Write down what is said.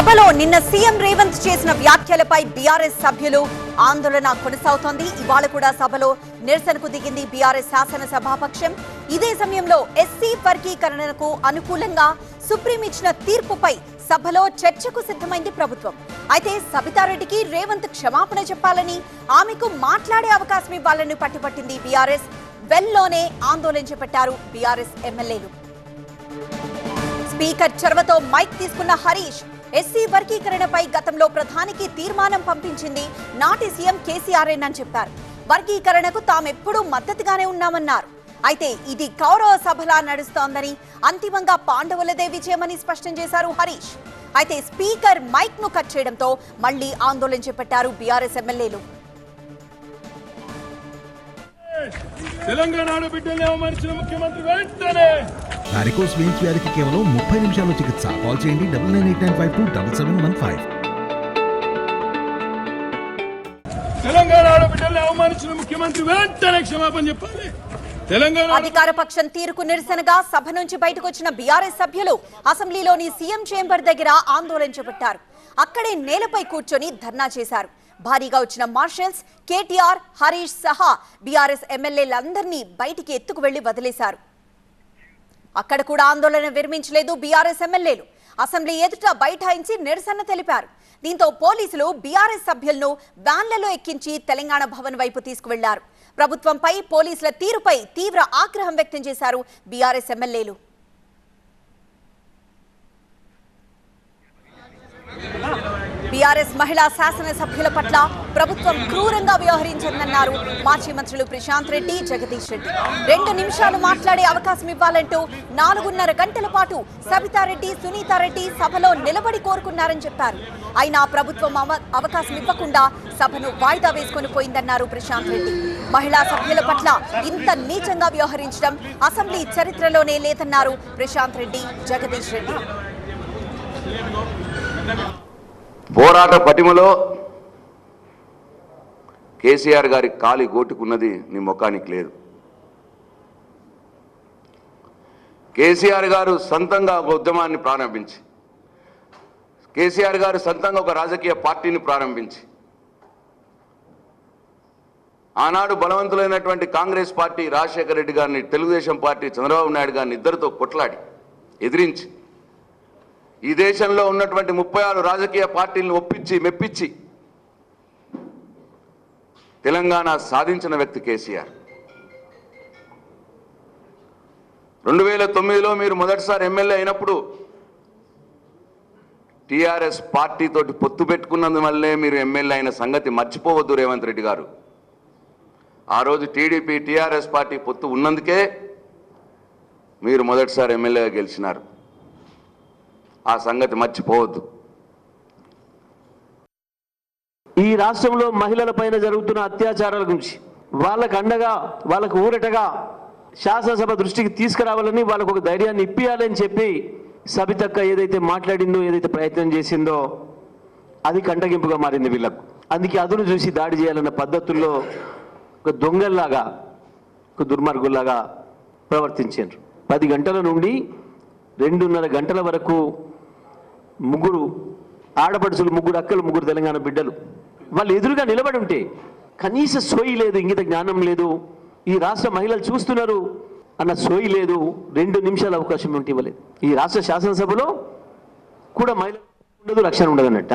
సభలో నిన్న సీఎం రేవంత్ చేసిన వ్యాఖ్యలపై బీఆర్ఎస్ సభ్యులు ఆందోళన కొనసాగుతోంది. ఇవాళ కూడా సభలో నిరసనకు దిగింది బీఆర్ఎస్ శాసనసభాపక్షం. ఇదే సమయంలో ఎస్సీ వర్గీకరణకు అనుకూలంగా సుప్రీం ఇచ్చిన తీర్పుపై సభలో చర్చకు సిద్ధమైంది ప్రభుత్వం. అయితే సబితారెడ్డికి రేవంత్ క్షమాపణ చెప్పాలని, ఆమెకు మాట్లాడే అవకాశం ఇవ్వాలని పట్టుపట్టింది బీఆర్ఎస్. వెల్లోనే ఆందోళన చేపట్టారు బీఆర్ఎస్ ఎమ్మెల్యేలు. స్పీకర్ చొరవతో మైక్ తీసుకున్న హరీష్ ఎస్సీ వర్గీకరణపై గతంలో ప్రధానికి తీర్మానం పంపించింది నాటి సీఎం కేసీఆర్ఏనని చెప్పారు. వర్గీకరణకు తామెప్పుడూ మద్దతుగానే ఉన్నామన్నారు. అయితే ఇది కౌరవ సభలా నడుస్తోందని, అంతిమంగా పాండవులదే విజయమని స్పష్టం చేశారు హరీష్. అయితే స్పీకర్ మైక్ ను కట్ చేయడంతో మళ్లీ ఆందోళన చేపట్టారు బీఆర్ఎస్ ఎమ్మెల్యేలు. తెలంగాణ బిడ్డల్ని అవమానించిన ముఖ్యమంత్రి వెంటనే వారికోస్ వెయిన్స్ వ్యాధికి కేవలం 30 నిమిషాల్లో చికిత్స. కాల్ చేయండి 9989527715. తెలంగాణ బిడ్డల్ని అవమానించిన ముఖ్యమంత్రి వెంటనే క్షమాపణ చెప్పాలి. తెలంగాణ అధికార పక్షం తీరుకు నిరసనగా సభ నుంచి బయటకు వచ్చిన బీఆర్ఎస్ సభ్యులు అసెంబ్లీలోని సీఎం చేంబర్ దగ్గర ఆందోళన చేపట్టారు. అక్కడే నేలపై కూర్చొని ధర్నా చేశారు. భారీగా వచ్చిన మార్షల్స్, కేటీఆర్, హరీష్ సహా బీఆర్ఎస్ ఎమ్మెల్యేలందరినీ బయటికి ఎత్తుకు వెళ్లి వదిలేశారు. అక్కడ కూడా ఆందోళన విరమించలేదు బీఆర్ఎస్ ఎమ్మెల్యేలు. అసెంబ్లీ ఎదుట బైఠాయించి నిరసన తెలిపారు. దీంతో పోలీసులు బీఆర్ఎస్ సభ్యులను వ్యాన్లలో ఎక్కించి తెలంగాణ భవన్ వైపు తీసుకువెళ్లారు. ప్రభుత్వంపై పోలీసుల తీరుపై తీవ్ర ఆగ్రహం వ్యక్తం చేశారు బీఆర్ఎస్ ఎమ్మెల్యేలు. బీఆర్ఎస్ మహిళా శాసనసభ్యుల పట్ల ప్రభుత్వం క్రూరంగా వ్యవహరించిందన్నారు మాజీ మంత్రులు ప్రశాంత్ రెడ్డి, జగదీష్ రెడ్డి. 2 నిమిషాలు మాట్లాడే అవకాశం ఇవ్వాలంటూ 4.5 గంటల పాటు సబితారెడ్డి, సునీతారెడ్డి సభలో నిలబడి కోరుకున్నారని చెప్పారు. అయినా ప్రభుత్వం అవకాశం ఇవ్వకుండా సభను వాయిదా వేసుకుని పోయిందన్నారు ప్రశాంత్ రెడ్డి. మహిళా సభ్యుల పట్ల ఇంత నీచంగా వ్యవహరించడం అసెంబ్లీ చరిత్రలోనే లేదన్నారు ప్రశాంత్ రెడ్డి, జగదీష్ రెడ్డి. పోరాట పటిమలో కేసీఆర్ గారి కాలి గోటుకున్నది నీ ముఖానికి లేదు. కేసీఆర్ గారు సొంతంగా ఒక ఉద్యమాన్ని ప్రారంభించి, కేసీఆర్ గారు సొంతంగా ఒక రాజకీయ పార్టీని ప్రారంభించి, ఆనాడు బలవంతులైనటువంటి కాంగ్రెస్ పార్టీ రాజశేఖర రెడ్డి గారిని, తెలుగుదేశం పార్టీ చంద్రబాబు నాయుడు గారిని ఇద్దరితో కొట్లాడి ఎదిరించి ఈ దేశంలో ఉన్నటువంటి 36 రాజకీయ పార్టీలను ఒప్పించి మెప్పించి తెలంగాణ సాధించిన వ్యక్తి కేసీఆర్. 2009లో మీరు మొదటిసారి ఎమ్మెల్యే అయినప్పుడు టీఆర్ఎస్ పార్టీతోటి పొత్తు పెట్టుకున్నందువల్లే మీరు ఎమ్మెల్యే అయిన సంగతి మర్చిపోవద్దు రేవంత్ రెడ్డి గారు. ఆ రోజు టీడీపీ టీఆర్ఎస్ పార్టీ పొత్తు ఉన్నందుకే మీరు మొదటిసారి ఎమ్మెల్యేగా గెలిచినారు. ఆ సంగతి మర్చిపోవద్దు. ఈ రాష్ట్రంలో మహిళల పైన జరుగుతున్న అత్యాచారాల గురించి వాళ్ళకు అండగా, వాళ్ళకు ఊరటగా శాసనసభ దృష్టికి తీసుకురావాలని, వాళ్ళకు ఒక ధైర్యాన్ని ఇప్పియాలని చెప్పి సబితక్క ఏదైతే మాట్లాడిందో, ఏదైతే ప్రయత్నం చేసిందో అది కంటగింపుగా మారింది వీళ్ళకు. అందుకే అదును చూసి దాడి చేయాలన్న పద్ధతుల్లో ఒక దొంగల్లాగా, ఒక దుర్మార్గుల్లాగా ప్రవర్తించారు. 10 గంటల నుండి 2.5 గంటల వరకు 3 ఆడపడుచులు, 3 అక్కలు, 3 తెలంగాణ బిడ్డలు వాళ్ళు ఎదురుగా నిలబడి ఉంటే కనీస సోయి లేదు, ఇంగిత జ్ఞానం లేదు, ఈ రాష్ట్ర మహిళలు చూస్తున్నారు అన్న సోయి లేదు. 2 నిమిషాల అవకాశం ఉంటే ఇవ్వలేదు. ఈ రాష్ట్ర శాసనసభలో కూడా మహిళలు ఉండదు, రక్షణ ఉండదు అన్నట్ట.